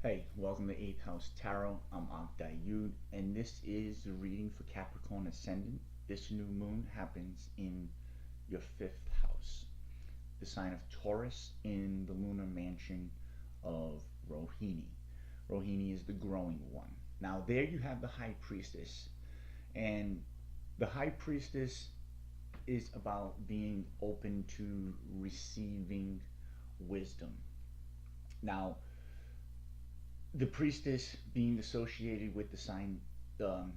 Hey, welcome to 8th House Tarot. I'm Akdayud, and this is the reading for Capricorn Ascendant. This new moon happens in your 5th house, the sign of Taurus, in the lunar mansion of Rohini. Rohini is the growing one. Now, there you have the High Priestess, and the High Priestess is about being open to receiving wisdom. Now, the priestess being associated with the sign, um,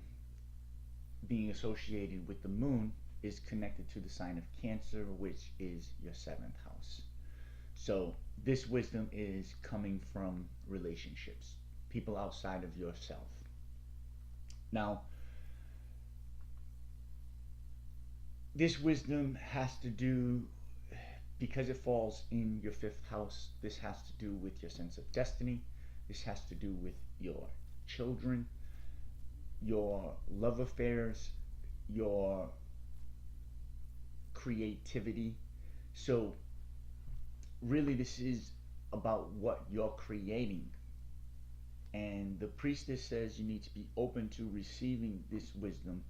being associated with the moon, is connected to the sign of Cancer, which is your 7th house. So this wisdom is coming from relationships, people outside of yourself. Now, this wisdom has to do, because it falls in your 5th house, this has to do with your sense of destiny. This has to do with your children, your love affairs, your creativity. So, really, this is about what you're creating. And the priestess says you need to be open to receiving this wisdom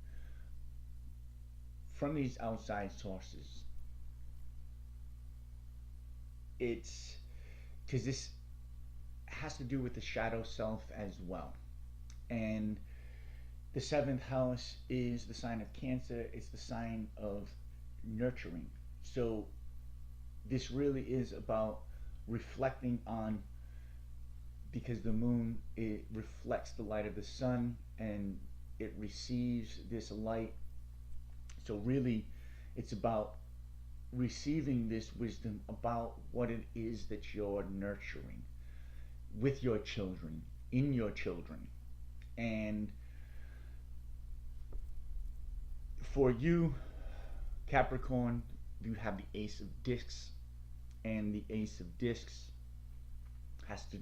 from these outside sources. It's because this has to do with the shadow self as well. And the 7th house is the sign of Cancer, it's the sign of nurturing. So, this really is about reflecting on, because the moon, it reflects the light of the sun and it receives this light. So, really, it's about receiving this wisdom about what it is that you're nurturing with your children, in your children. And for you, Capricorn, you have the Ace of Discs, and the Ace of Discs has to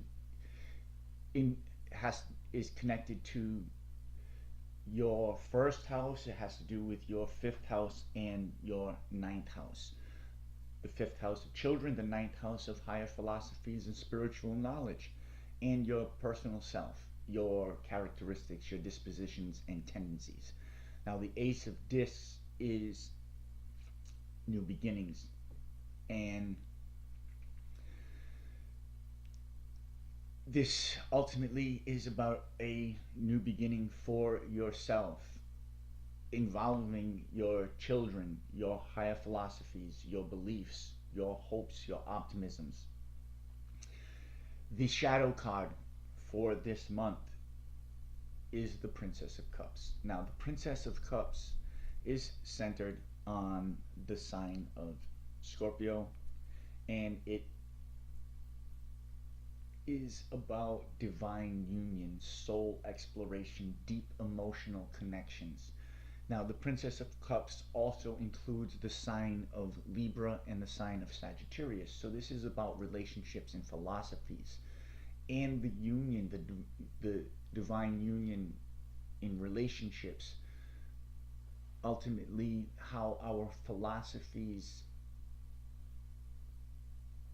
in has is connected to your 1st house. It has to do with your 5th house and your 9th house. The 5th house of children, the 9th house of higher philosophies and spiritual knowledge, and your personal self, your characteristics, your dispositions, and tendencies. Now, the Ace of Discs is new beginnings, and this ultimately is about a new beginning for yourself, involving your children, your higher philosophies, your beliefs, your hopes, your optimisms. The shadow card for this month is the Princess of Cups. Now, the Princess of Cups is centered on the sign of Scorpio, and it is about divine union, soul exploration, deep emotional connections. Now, the Princess of Cups also includes the sign of Libra and the sign of Sagittarius. So, this is about relationships and philosophies and the union, the divine union in relationships. Ultimately, how our philosophies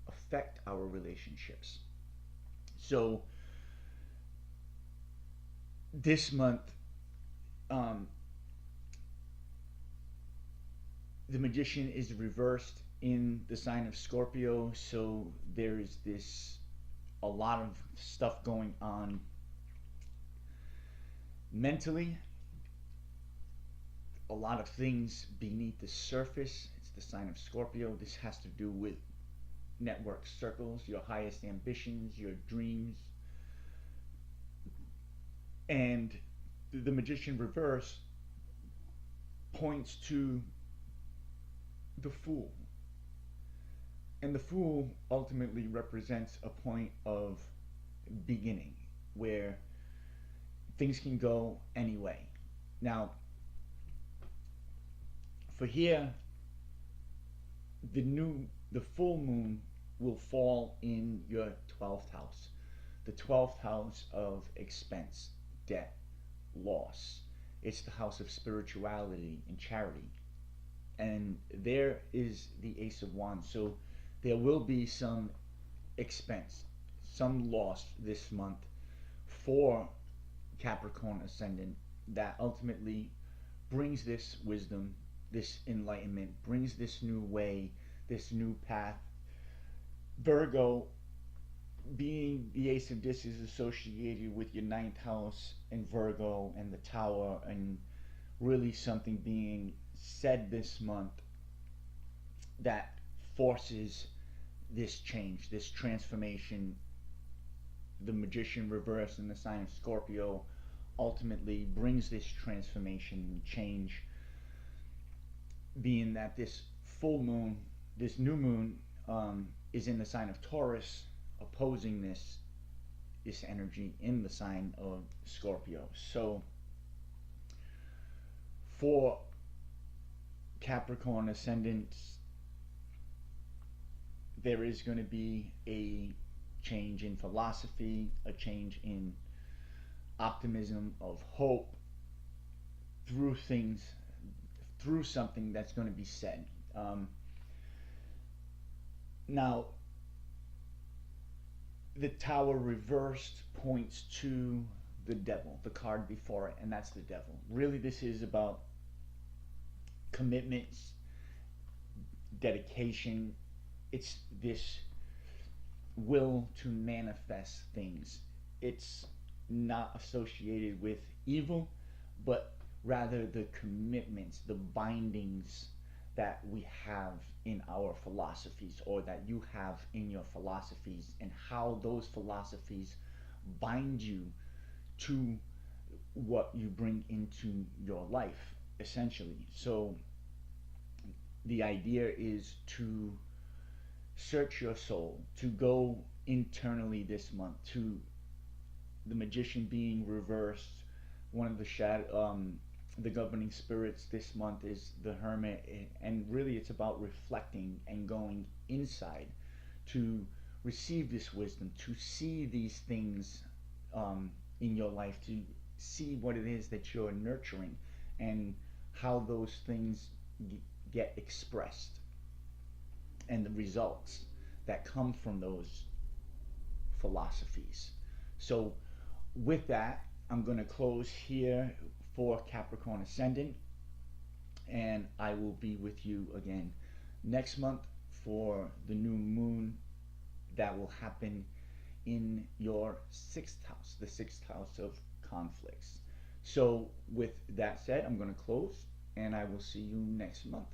affect our relationships. So, this month, um, the Magician is reversed in the sign of Scorpio. So, there's this a lot of stuff going on mentally, a lot of things beneath the surface. It's the sign of Scorpio. This has to do with network circles, your highest ambitions, your dreams. And the Magician reverse points to the Fool. And the Fool ultimately represents a point of beginning where things can go anyway. Now, for here, the full moon will fall in your 12th house. The 12th house of expense, debt, loss. It's the house of spirituality and charity. And there is the Ace of Wands. So there will be some expense, some loss this month for Capricorn Ascendant that ultimately brings this wisdom, this enlightenment, brings this new way, this new path. Virgo, being the Ace of Discs, is associated with your ninth house and Virgo and the Tower, and really something being said this month that forces this change, this transformation. The Magician reversed in the sign of Scorpio ultimately brings this transformation and change, being that this full moon, this new moon, is in the sign of Taurus, opposing this energy in the sign of Scorpio. So for Capricorn ascendants, there is going to be a change in philosophy, a change in optimism, of hope, through things, through something that's going to be said. Now, the Tower reversed points to the devil, the card before it, and that's the devil. Really, this is about commitments, dedication. It's this will to manifest things. It's not associated with evil, but rather the commitments, the bindings that we have in our philosophies, or that you have in your philosophies, and how those philosophies bind you to what you bring into your life, essentially. So the idea is to search your soul, to go internally this month, to the Magician being reversed. One of the governing spirits this month is the Hermit, and really it's about reflecting and going inside to receive this wisdom, to see these things in your life, to see what it is that you're nurturing and how those things get expressed, and the results that come from those philosophies. So with that, I'm going to close here for Capricorn Ascendant, and I will be with you again next month for the new moon that will happen in your sixth house, the sixth house of conflicts. So with that said, I'm going to close, and I will see you next month.